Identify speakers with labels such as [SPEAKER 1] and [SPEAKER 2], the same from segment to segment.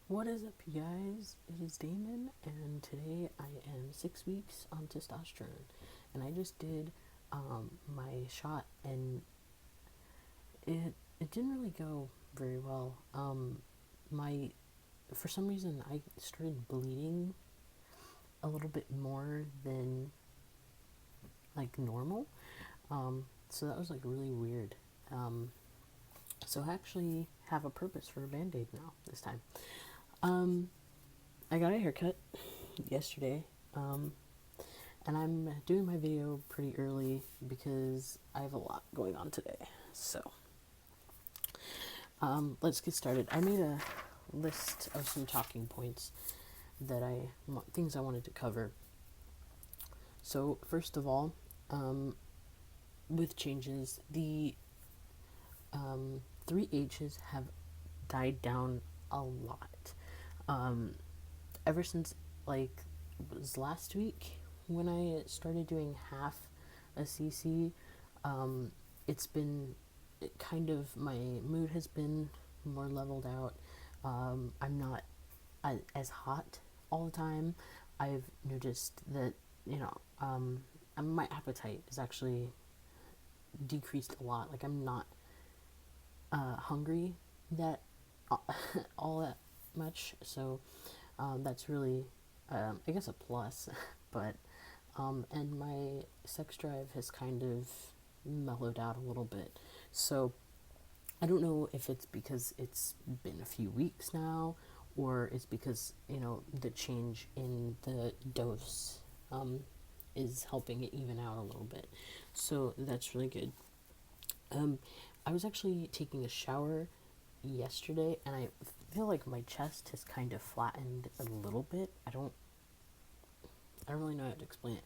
[SPEAKER 1] What is up, you guys? It is Damon, and today I am 6 weeks on testosterone, and I just did my shot, and it didn't really go very well. My For some reason I started bleeding a little bit more than like normal, so that was like really weird. So I actually have a purpose for a band-aid now this time. Um, I got a haircut yesterday. And I'm doing my video pretty early because I have a lot going on today. So, let's get started. I made a list of some talking points things I wanted to cover. So, first of all, with changes, the three H's have died down a lot. Um, Ever since, like, it was last week when I started doing half a CC, um, it's been kind of, my mood has been more leveled out. I'm not as hot all the time. I've noticed that, you know, my appetite is actually decreased a lot. Like, I'm not hungry that all that much. So that's really, I guess, a plus. But and my sex drive has kind of mellowed out a little bit. So I don't know if it's because it's been a few weeks now, or it's because the change in the dose is helping it even out a little bit. So that's really good. Um, I was actually taking a shower yesterday, and I feel like my chest has kind of flattened a little bit. I don't really know how to explain it,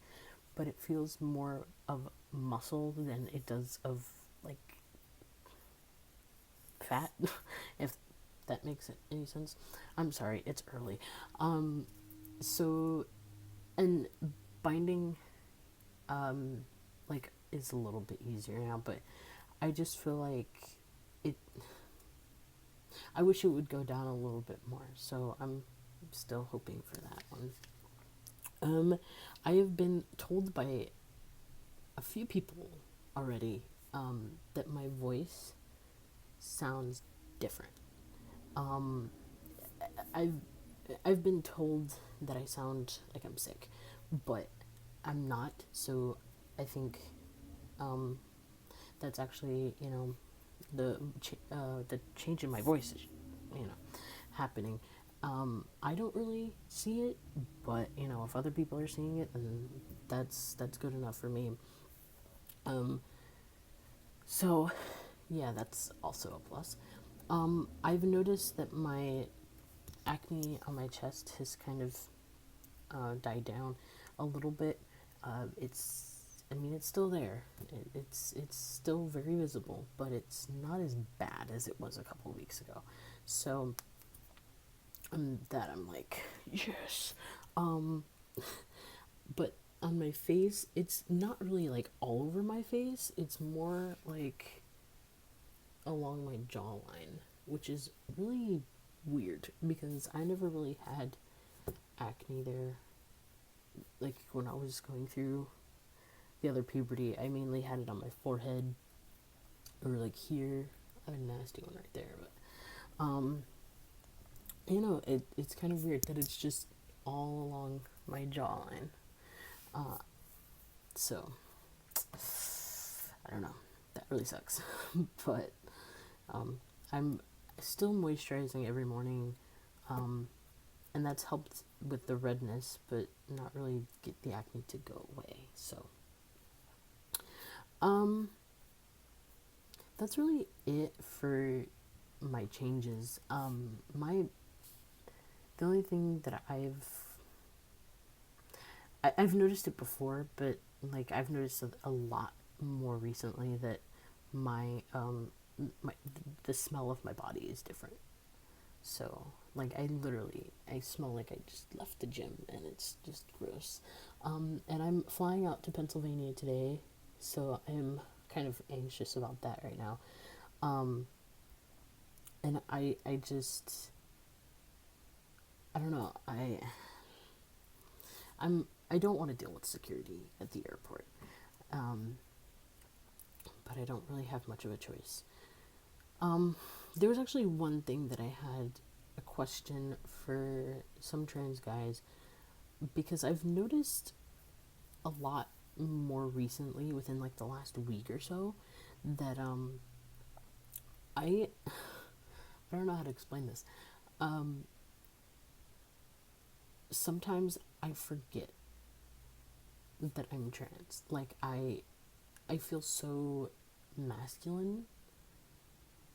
[SPEAKER 1] but it feels more of muscle than it does of like fat, if that makes any sense. I'm sorry, it's early. So and binding like is a little bit easier now, but I just feel like it I wish it would go down a little bit more. So I'm still hoping for that one. I have been told by a few people already that my voice sounds different. Um, I've I've been told that I sound like I'm sick, but I'm not. So I think um, that's actually the change in my voice is happening. I don't really see it, but if other people are seeing it, then that's good enough for me. Um, so yeah, that's also a plus. I've noticed that my acne on my chest has kind of died down a little bit. I mean, it's still there. It's still very visible, but it's not as bad as it was a couple of weeks ago. So I'm like, yes. Um, but on my face, it's not really like all over my face. It's more like along my jawline, which is really weird because I never really had acne there. Like when I was going through the other puberty, I mainly had it on my forehead or like here. I have a nasty one right there, but it's kind of weird that it's just all along my jawline. Uh, so I don't know. That really sucks, but um, I'm still moisturizing every morning, and that's helped with the redness, but not really get the acne to go away. So, um, that's really it for my changes. The only thing that I've noticed it before, but like I've noticed a lot more recently that my my the smell of my body is different. So like I smell like I just left the gym, and it's just gross. And I'm flying out to Pennsylvania today, so I'm kind of anxious about that right now. Um, and I just I don't know. I don't want to deal with security at the airport, um, but I don't really have much of a choice. There was actually one thing that I had a question for some trans guys, because I've noticed a lot more recently, within like the last week or so, that I I don't know how to explain this. Um, Sometimes I forget that I'm trans. Like I feel so masculine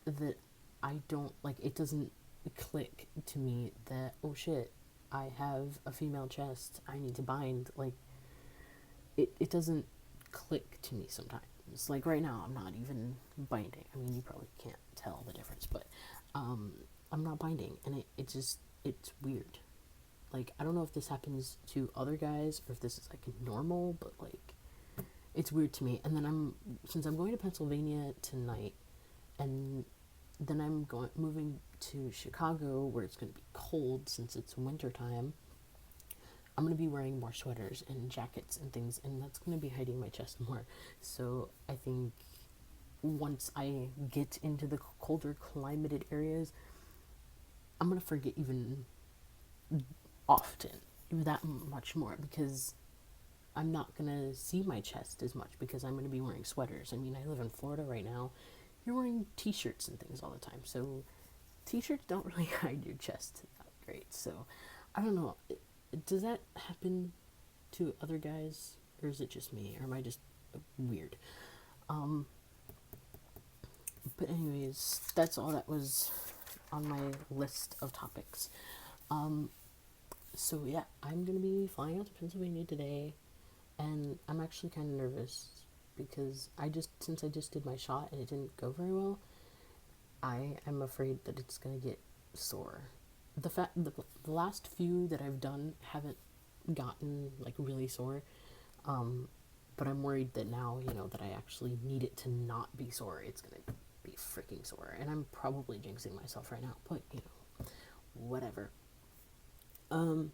[SPEAKER 1] that I don't like it doesn't click to me that, oh shit, I have a female chest, I need to bind. Like it doesn't click to me sometimes. Like right now I'm not even binding. I mean, you probably can't tell the difference, but um I'm not binding, and it's weird. Like I don't know if this happens to other guys or if this is like normal, but like it's weird to me. And then since I'm going to Pennsylvania tonight, and then I'm going moving to Chicago where it's going to be cold since it's winter time. I'm going to be wearing more sweaters and jackets and things, and that's going to be hiding my chest more. So I think once I get into the colder climated areas, I'm going to forget even often, that much more, because I'm not going to see my chest as much because I'm going to be wearing sweaters. I mean, I live in Florida right now. You're wearing t-shirts and things all the time. So t-shirts don't really hide your chest that great. So I don't know. Does that happen to other guys, or is it just me, or am I just weird? Um, but anyways, that's all that was on my list of topics. Um, so yeah, I'm gonna be flying out to Pennsylvania today, and I'm actually kind of nervous because since I just did my shot and it didn't go very well, I am afraid that it's gonna get sore. The last few that I've done haven't gotten like really sore, um, but I'm worried that now, that I actually need it to not be sore, it's gonna be freaking sore, and I'm probably jinxing myself right now, but whatever. Um,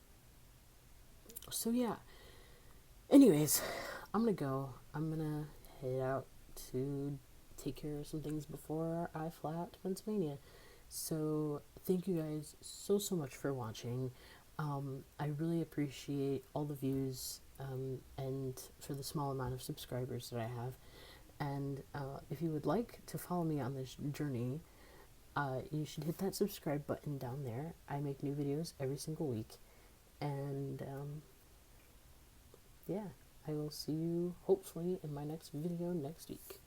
[SPEAKER 1] so yeah. Anyways, I'm gonna go. I'm gonna head out to take care of some things before I fly out to Pennsylvania. So thank you guys so much for watching. I really appreciate all the views, and for the small amount of subscribers that I have. And if you would like to follow me on this journey, you should hit that subscribe button down there. I make new videos every single week. And yeah, I will see you hopefully in my next video next week.